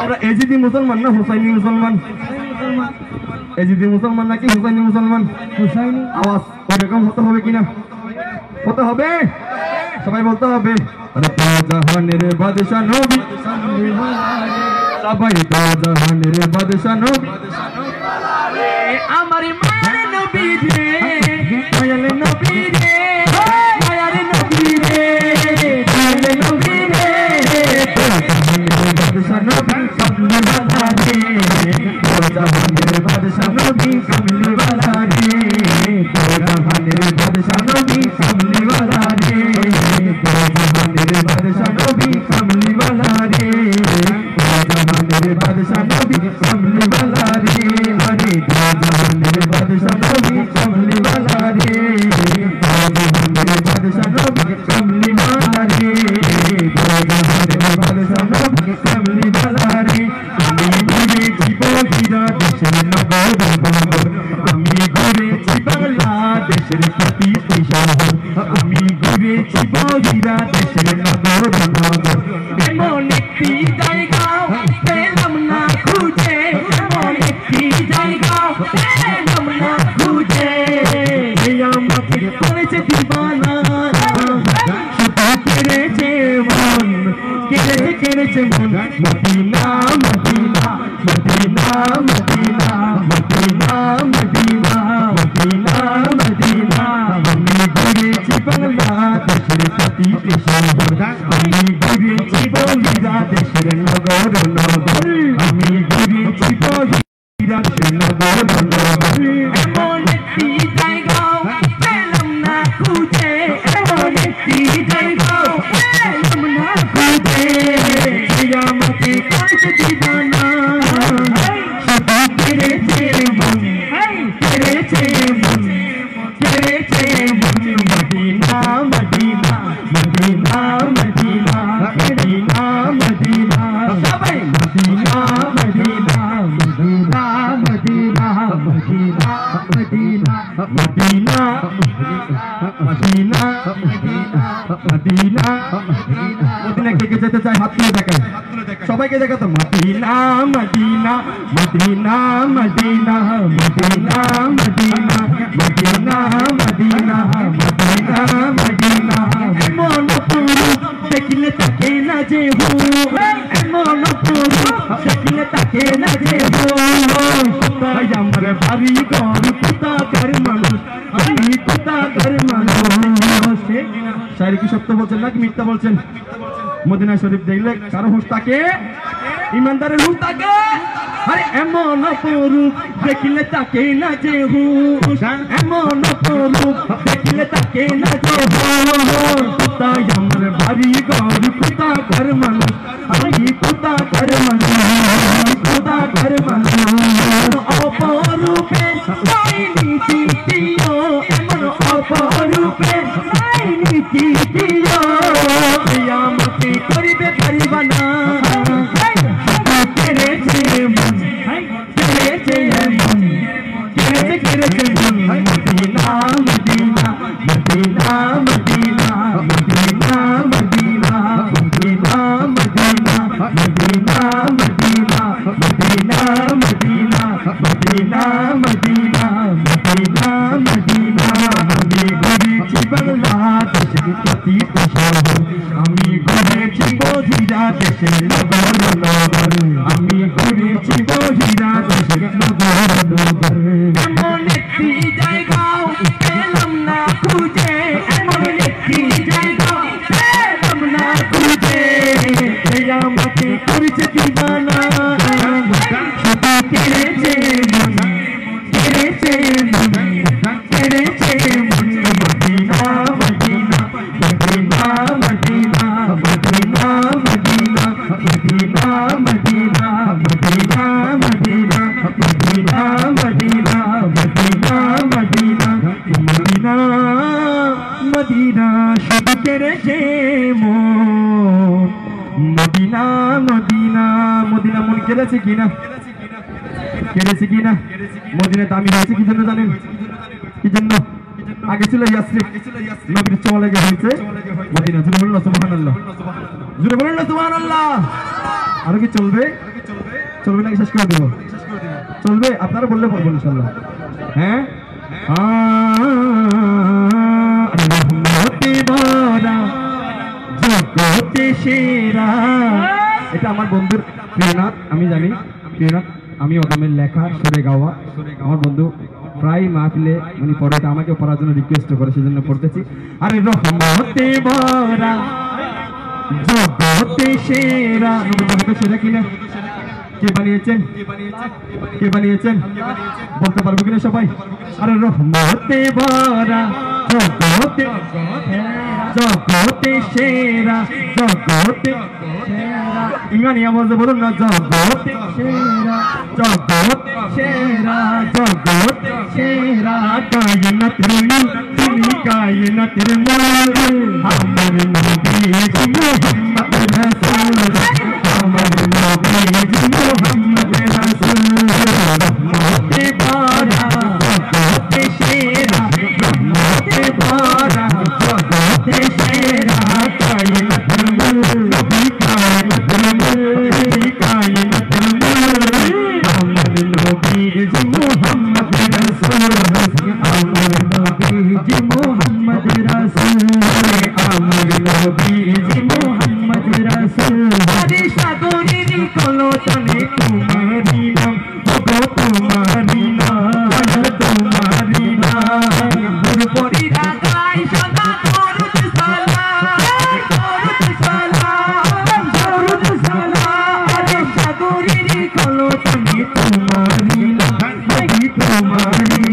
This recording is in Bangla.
আমরা এজিদি মুসলমান না হুসাইনি মুসলমান? এজিদি মুসলমান নাকি হুসাইনি মুসলমান? হুসাইনি। আওয়াজ এরকম হতে হবে কিনা? হতে হবে, সবাই বলতে হবে আরে তো জাহানের বাদশা নবী, সবাই তো জাহানের বাদশা নবী, আমার মায়ের নবী রে, মায়ের নবী রে, মায়ের নবী রে, মায়ের নবী রে, তো জাহানের বাদশা নবী কামলি ওয়ালা রে, তো জাহানের বাদশা নবী কামলি ওয়ালা রে, তো জাহানের বাদশা নবী কামলি ওয়ালা রে, তো জাহানের বাদশা নবী কামলি ওয়ালা রে, তো জাহানের বাদশা নবী কামলি ওয়ালা রে, আরে তো জাহানের বাদশা নবী কামলি ওয়ালা রে, তো জাহানের বাদশা নবী কামলি ওয়ালা রে, তো জাহানের বাদশা নবী কামলি ওয়ালা রে। আমি ঘুরেছি বহিরা দেশের নগর বন্দর, আমি ঘুরেছি বাংলাদেশের প্রতিটি শহর, আমি ঘুরেছি বহিরা দেশের নগর বন্দর, এমন একটি জায়গা পেলাম না খুঁজে, এমন একটি জায়গা পেলাম না খুঁজে, আমাকে করেছে দিবানা, শুধু কেড়েছে মন, কেড়েছে মন, Medina Medina Medina Medina Medina Medina Medina Medina. আমি ঘুরেছি বাংলাদেশের প্রতিটি শহর, আমি ঘুরেছি বহিরা দেশের নগর নগর, আমি ঘুরেছি বহিরা দেশের নগর নগর, এমন একটি জায়গা পেলাম না খুঁজে, এমন একটি জায়গা পেলাম না খুঁজে, আমাকে করেছে দিবানা, শুধু কেড়েছে মন, কেড়েছে মন, কেড়েছে মন, Medina Medina Medina Medina Medina Medina, সবাই Medina Medina Medina Medina Medina Medina Medina Medina Medina Medina. কে কে যেতে চায় হাত তুলে দেখায়, সবাইকে দেখাতো Medina Medina Medina Medina Medina Medina Medina Medina Medina Medina. এমন পুরুষ দেখলে তাকে না যে হো, এমন পুরুষ দেখলে তাকে না যে হো, তাই আমার বাড়ি ঘর কোথাকার মানুষ, আমি কোথাকার মানুষ। শায়রি কি সত্য বলছেন নাকি মিথ্যা বলছেন? মদিনা শরীফ দেখলে কারো হুঁশ থাকে, ইমানদারের হুঁশ থাকে। আরে এমন পুরুষ দেখলে তাকে না যে হুঁশ, এমন পুরুষ দেখলে তাকে না যে হুঁশ, তাই আমার বাড়ি ঘর কোথাকার মানুষ, আমি কোথাকার মানুষ, কোথাকার মানুষ। অপরূপে পাইনি চিঠিও, এমন অপরূপে পাইনি চিঠিও, আমাকে করিবে পারিবা না, কেড়েছে মন, কেড়েছে মন, কেড়েছে কেড়েছে মন, Medina Medina Medina Medina Medina Medina Medina Medina Medina Medina Medina Medina Medina Medina Medina Medina. আমি ঘুরেছি বাংলাদেশের প্রতিটি শহর, আমি ঘুরেছি বহিরা দেশের নগর নগর, আমি ঘুরেছি বহিরা দেশের নগর নগর, এমন একটি জায়গা পেলাম না খুঁজে, এমন একটি জায়গা পেলাম না খুঁজে, আমাকে করেছে দিবানা, শুধু কেড়েছে মন, কেড়েছে মন, কেড়েছে মন, Medina Medina Medina Medina Medina Medina Medina Medina Medina Medina Medina Medina Medina Medina Medina Medina, শুধু কেড়েছে মন, মদিনা মদিনা মদিনা। মন কেড়েছে কিনা? কেড়েছে কিনা? মদিনা দামি হয়েছে কি জন্য জানেন? কি জন্য? আগে ছিল ইয়াসরিব, নবীর ছোঁয়া লেগে হয়েছে মদিনা। জুড়ে বলুন না সুবহানাল্লাহ, জুড়ে বলুন না সুবহানাল্লাহ। আরো কি চলবে চলবে নাকি শেষ করে দেবো চলবে আপনারা বললে পারবো ইনশাল্লাহ হ্যাঁ রহমতে ভরা জগতে সেরা এটা আমার বন্ধুর প্রিয়নাথ আমি জানি প্রিয়নাথ আমি ওদামের লেখা সুরে গাওয়া আমার বন্ধু প্রায় মাহফিলে উনি পড়ে এটা আমাকে পড়ার জন্য রিকোয়েস্ট করে সেজন্য পড়তেছি আরে রহমতে ভরা জগতে সেরা জগতে সেরা কিনা কে বানিয়েছেন কে বানিয়েছেন বলতে পারবো কিনা সবাই আরে রহমতে ভরা জগতে জগতে সেরা জগতে সেরা ইংরাজি আওয়াজে বলুন না জগতে সেরা জগতে সেরা জগতে সেরা কায়নাতের মূল তুমি কায়নাতের মূল আমার নবী মুহাম্মদ রাসূল আমার নবী মুহাম্মদ রাসূল রহমতে ভরা জগতে সেরা রহমতে ভরা জগতে সেরা কায়নাতের মূল নবী কায়নাতের মূল কায়নাতের মূল আমার নবী মুহাম্মদ রাসূল আমার নবী মুহাম্মদ রাসূল আমার নবী মুহাম্মদ রাসূল আরে সাগরের কলতানে তোমারি নাম গো তোমারি নাম তোমারি নাম পরিরা গায় সদা দরুদ সালাম আরে সাগরের কলতানে তোমারি নাম তোমারি